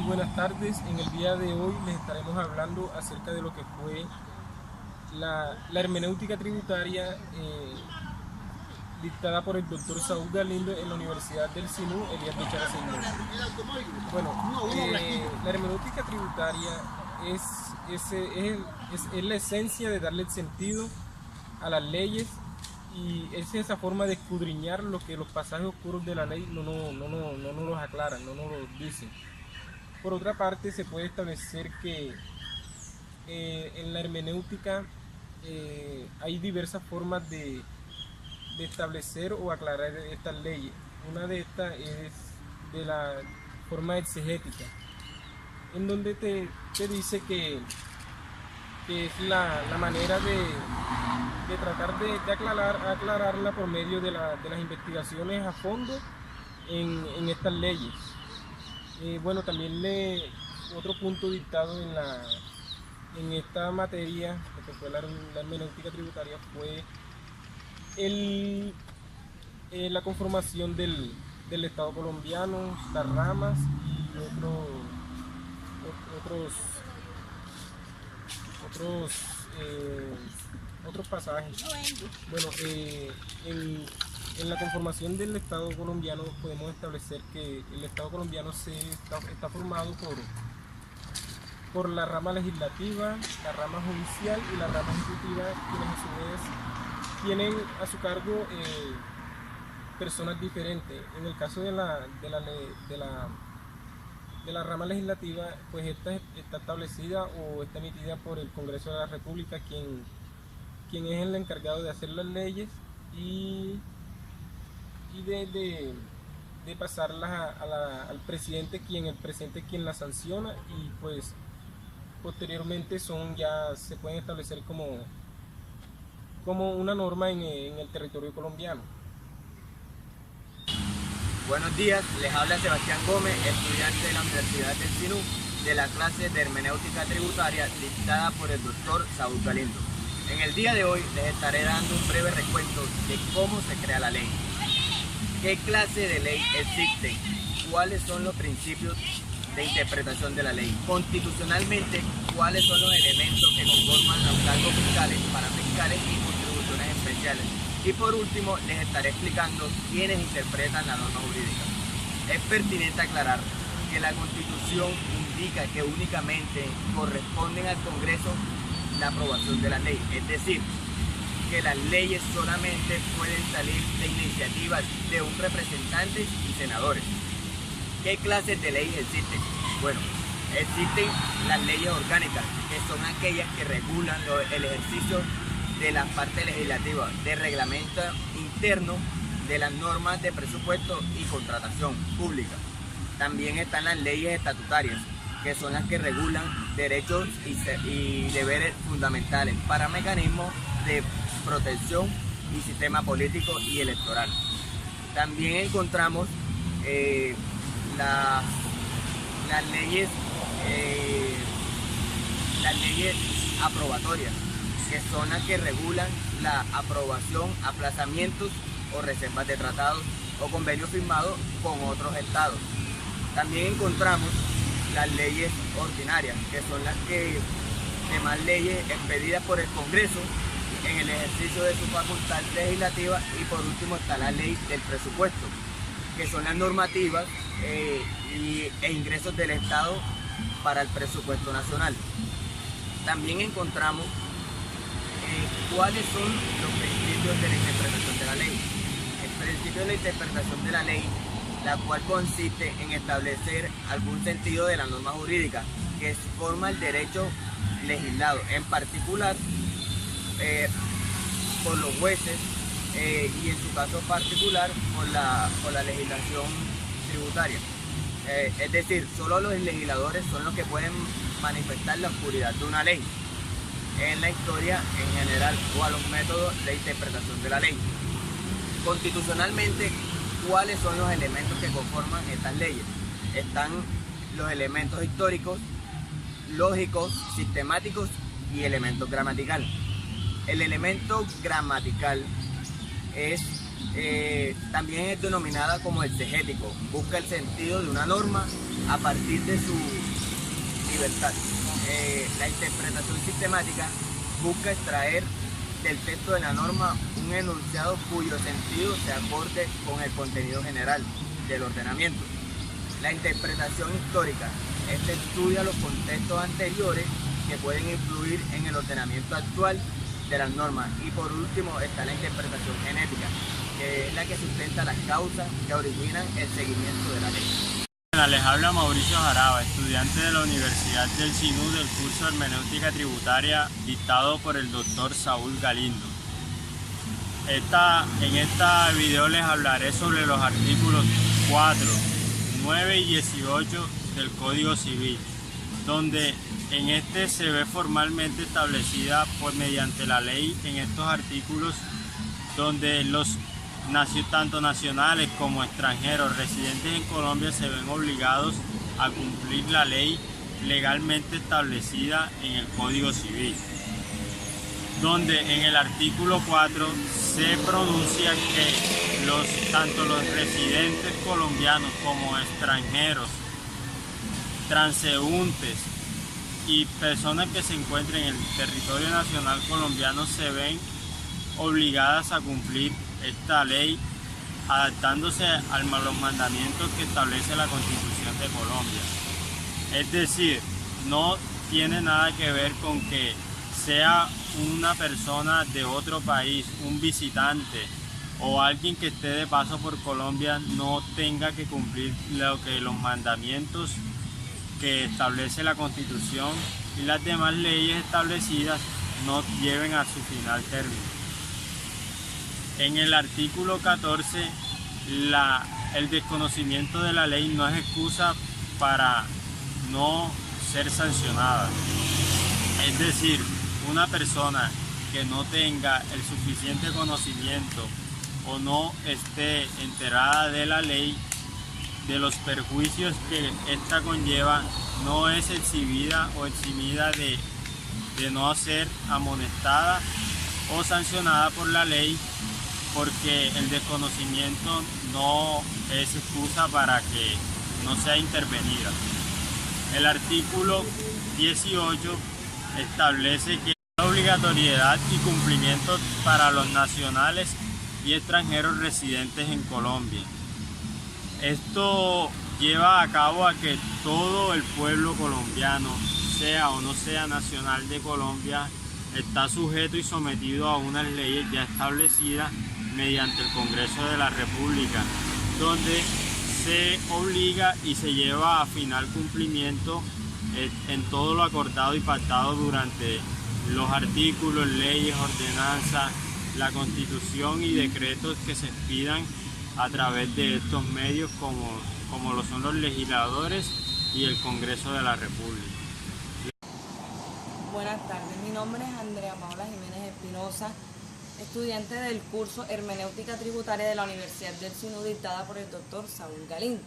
buenas tardes. En el día de hoy les estaremos hablando acerca de lo que fue la hermenéutica tributaria dictada por el doctor Saúl Galindo en la Universidad del SINU, Elías de Characeño. Bueno, la hermenéutica tributaria es la esencia de darle sentido a las leyes, y es esa forma de escudriñar lo que los pasajes oscuros de la ley no nos los aclaran, no nos los dicen. Por otra parte, se puede establecer que en la hermenéutica hay diversas formas de establecer o aclarar estas leyes. Una de estas es de la forma exegética, en donde te dice que es la manera de tratar de aclararla por medio de las investigaciones a fondo en estas leyes. Bueno, también otro punto dictado en esta materia, que fue la hermenéutica tributaria, fue la conformación del Estado colombiano, las ramas y otros pasajes. Bueno, en la conformación del Estado colombiano podemos establecer que el Estado colombiano está formado por la rama legislativa, la rama judicial y la rama ejecutiva, quienes a su vez tienen a su cargo personas diferentes. En el caso de la rama legislativa, pues esta está establecida o está emitida por el Congreso de la República, quien es el encargado de hacer las leyes y de pasarlas al presidente, el presidente quien las sanciona, y pues posteriormente ya se pueden establecer como una norma en el territorio colombiano. Buenos días, les habla Sebastián Gómez, estudiante de la Universidad del SINU, de la clase de hermenéutica tributaria dictada por el doctor Saúl Galindo. En el día de hoy les estaré dando un breve recuento de cómo se crea la ley, qué clase de ley existe, cuáles son los principios de interpretación de la ley, constitucionalmente cuáles son los elementos que conforman los cargos fiscales, parafiscales y contribuciones especiales. Y por último, les estaré explicando quiénes interpretan la norma jurídica. Es pertinente aclarar que la Constitución indica que únicamente corresponden al Congreso la aprobación de la ley, es decir, que las leyes solamente pueden salir de iniciativas de un representante y senadores. ¿Qué clases de leyes existen? Bueno, existen las leyes orgánicas, que son aquellas que regulan el ejercicio de la parte legislativa, de reglamento interno, de las normas de presupuesto y contratación pública. También están las leyes estatutarias, que son las que regulan derechos y deberes fundamentales para mecanismos de protección y sistema político y electoral. También encontramos las leyes aprobatorias, que son las que regulan la aprobación, aplazamientos o reservas de tratados o convenios firmados con otros estados. También encontramos las leyes ordinarias, que son las demás leyes expedidas por el Congreso en el ejercicio de su facultad legislativa. Y por último está la ley del presupuesto, que son las normativas e ingresos del Estado para el presupuesto nacional. También encontramos cuáles son los principios de la interpretación de la ley. El principio de la interpretación de la ley, la cual consiste en establecer algún sentido de la norma jurídica que forma el derecho legislado, en particular por los jueces y en su caso particular por la legislación tributaria. Es decir, solo los legisladores son los que pueden manifestar la oscuridad de una ley en la historia en general o a los métodos de interpretación de la ley. Constitucionalmente, ¿cuáles son los elementos que conforman estas leyes? Están los elementos históricos, lógicos, sistemáticos y elementos gramaticales. El elemento gramatical también es denominada como exegético. Busca el sentido de una norma a partir de su libertad. La interpretación sistemática busca extraer del texto de la norma un enunciado cuyo sentido se acorde con el contenido general del ordenamiento. La interpretación histórica, estudia los contextos anteriores que pueden influir en el ordenamiento actual de las normas. Y por último está la interpretación genética, que es la que sustenta las causas que originan el seguimiento de la ley. Les habla Mauricio Jaraba, estudiante de la Universidad del CINU del curso de Hermenéutica Tributaria dictado por el doctor Saúl Galindo. En este video les hablaré sobre los artículos 4, 9 y 18 del Código Civil, donde en este se ve formalmente establecida mediante la ley en estos artículos, donde los tanto nacionales como extranjeros residentes en Colombia se ven obligados a cumplir la ley legalmente establecida en el Código Civil, donde en el artículo 4 se pronuncia que tanto los residentes colombianos como extranjeros, transeúntes y personas que se encuentren en el territorio nacional colombiano se ven obligadas a cumplir esta ley, adaptándose a los mandamientos que establece la Constitución de Colombia. Es decir, no tiene nada que ver con que sea una persona de otro país, un visitante o alguien que esté de paso por Colombia no tenga que cumplir los mandamientos que establece la Constitución y las demás leyes establecidas no lleven a su final término. En el artículo 14, el desconocimiento de la ley no es excusa para no ser sancionada. Es decir, una persona que no tenga el suficiente conocimiento o no esté enterada de la ley, de los perjuicios que esta conlleva, no es exhibida o eximida de no ser amonestada o sancionada por la ley, porque el desconocimiento no es excusa para que no sea intervenida. El artículo 18 establece que la obligatoriedad y cumplimiento para los nacionales y extranjeros residentes en Colombia. Esto lleva a cabo a que todo el pueblo colombiano, sea o no sea nacional de Colombia, está sujeto y sometido a unas leyes ya establecidas mediante el Congreso de la República, donde se obliga y se lleva a final cumplimiento en todo lo acordado y pactado durante los artículos, leyes, ordenanzas, la Constitución y decretos que se expidan a través de estos medios como lo son los legisladores y el Congreso de la República. Buenas tardes, mi nombre es Andrea Paula Jiménez Espinosa, estudiante del curso Hermenéutica Tributaria de la Universidad del CINU dictada por el doctor Saúl Galindo.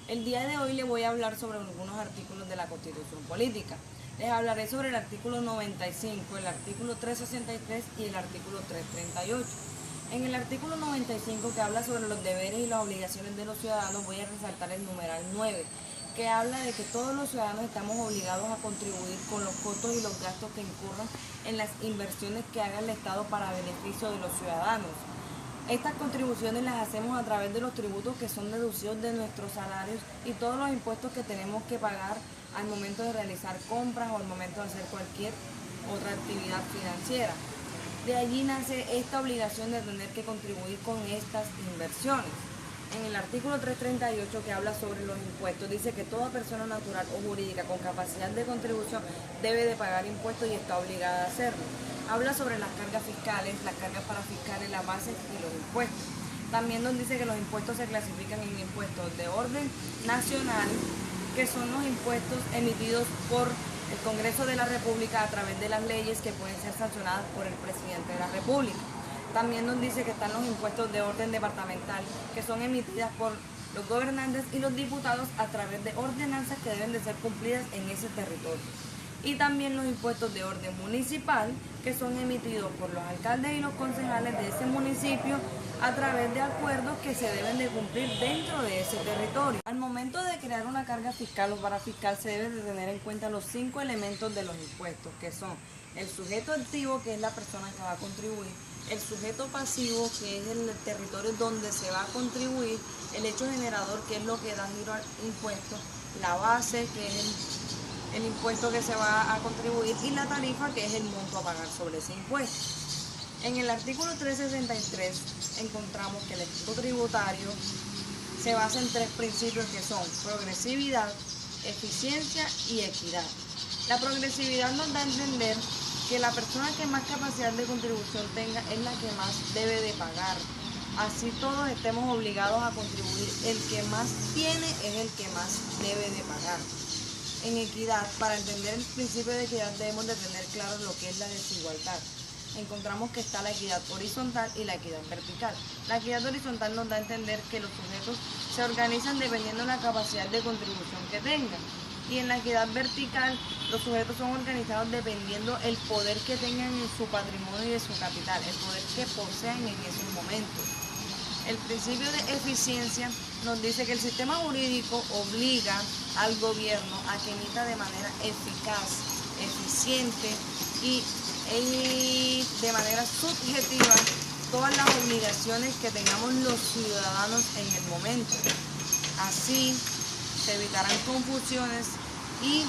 El día de hoy les voy a hablar sobre algunos artículos de la Constitución Política. Les hablaré sobre el artículo 95, el artículo 363 y el artículo 338. En el artículo 95, que habla sobre los deberes y las obligaciones de los ciudadanos, voy a resaltar el numeral 9, que habla de que todos los ciudadanos estamos obligados a contribuir con los costos y los gastos que incurran en las inversiones que haga el Estado para beneficio de los ciudadanos. Estas contribuciones las hacemos a través de los tributos que son deducidos de nuestros salarios y todos los impuestos que tenemos que pagar al momento de realizar compras o al momento de hacer cualquier otra actividad financiera. De allí nace esta obligación de tener que contribuir con estas inversiones. En el artículo 338, que habla sobre los impuestos, dice que toda persona natural o jurídica con capacidad de contribución debe de pagar impuestos y está obligada a hacerlo. Habla sobre las cargas fiscales, las cargas parafiscales, las bases y los impuestos. También nos dice que los impuestos se clasifican en impuestos de orden nacional, que son los impuestos emitidos por el Congreso de la República a través de las leyes que pueden ser sancionadas por el presidente de la República. También nos dice que están los impuestos de orden departamental, que son emitidas por los gobernantes y los diputados a través de ordenanzas que deben de ser cumplidas en ese territorio. Y también los impuestos de orden municipal, que son emitidos por los alcaldes y los concejales de ese municipio a través de acuerdos que se deben de cumplir dentro de ese territorio. Al momento de crear una carga fiscal o parafiscal se deben de tener en cuenta los 5 elementos de los impuestos, que son el sujeto activo, que es la persona que va a contribuir, el sujeto pasivo, que es el territorio donde se va a contribuir, el hecho generador, que es lo que da giro al impuesto, la base, que es el impuesto que se va a contribuir, y la tarifa, que es el monto a pagar sobre ese impuesto. En el artículo 363 encontramos que el Estatuto tributario se basa en 3 principios que son progresividad, eficiencia y equidad. La progresividad nos da a entender que la persona que más capacidad de contribución tenga es la que más debe de pagar. Así todos estemos obligados a contribuir. El que más tiene es el que más debe de pagar. En equidad, para entender el principio de equidad debemos de tener claro lo que es la desigualdad. Encontramos que está la equidad horizontal y la equidad vertical. La equidad horizontal nos da a entender que los sujetos se organizan dependiendo de la capacidad de contribución que tengan. Y en la equidad vertical, los sujetos son organizados dependiendo el poder que tengan en su patrimonio y de su capital, el poder que posean en esos momentos. El principio de eficiencia nos dice que el sistema jurídico obliga al gobierno a que emita de manera eficaz, eficiente y de manera subjetiva todas las obligaciones que tengamos los ciudadanos en el momento. Así se evitarán confusiones y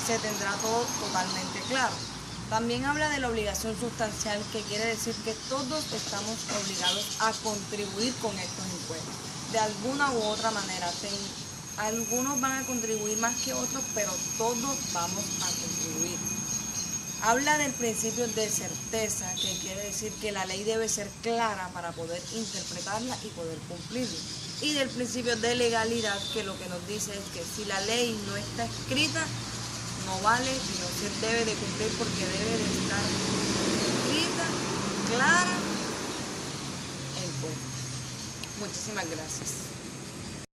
se tendrá todo totalmente claro. También habla de la obligación sustancial, que quiere decir que todos estamos obligados a contribuir con estos impuestos. De alguna u otra manera, algunos van a contribuir más que otros, pero todos vamos a contribuir. Habla del principio de certeza, que quiere decir que la ley debe ser clara para poder interpretarla y poder cumplirla. Y del principio de legalidad, que lo que nos dice es que si la ley no está escrita, no vale y no se debe de cumplir, porque debe de estar escrita, clara, en cuenta. Muchísimas gracias.